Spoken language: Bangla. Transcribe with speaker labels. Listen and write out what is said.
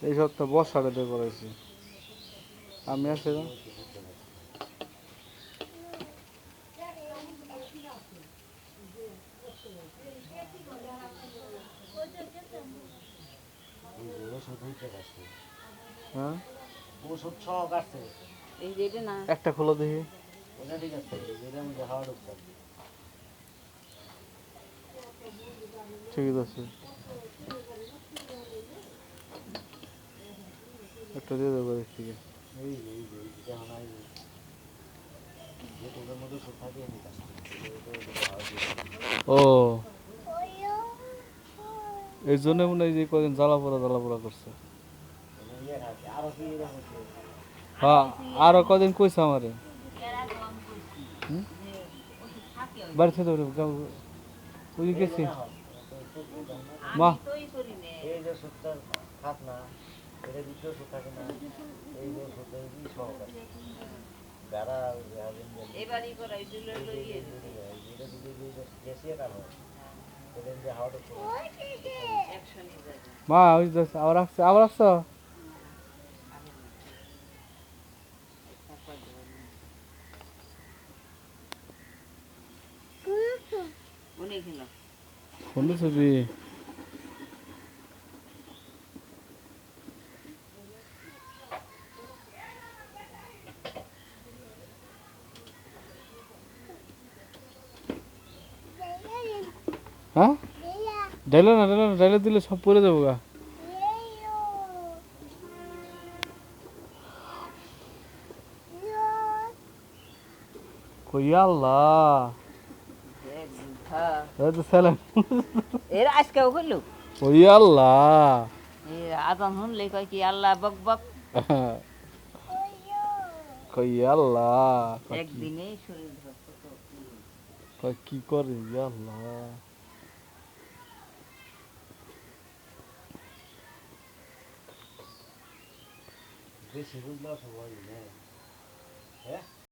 Speaker 1: এই সপ্তাহ বর্ষাটা দিয়ে করেছি আমি আছে না হ্যাঁ একটা খোলো দেখি ঠিক আছে একটা দিয়ে দেবো থেকে ও এই জন্য মনে হয় যে কদিন জ্বালা পোড়া করছে হ্যাঁ আরো কদিন কইছে আমারে বাড়ি থেকে ওই গেছি মা মা ওই আবার আসছো কোন ছবি হ্যাঁ ডাইলে দিলে সব পড়ে যাবো গা কই আল্লাহ
Speaker 2: এর আজকেও করলো
Speaker 1: ওই আল্লাহ
Speaker 2: আজান শুনলে কয় কি আল্লাহ বক বক
Speaker 1: কই আল্লাহ
Speaker 2: একদিনে শরীর ধরতো তো
Speaker 1: কই কি করে আল্লাহ বেশি বুঝলা সবাই হ্যাঁ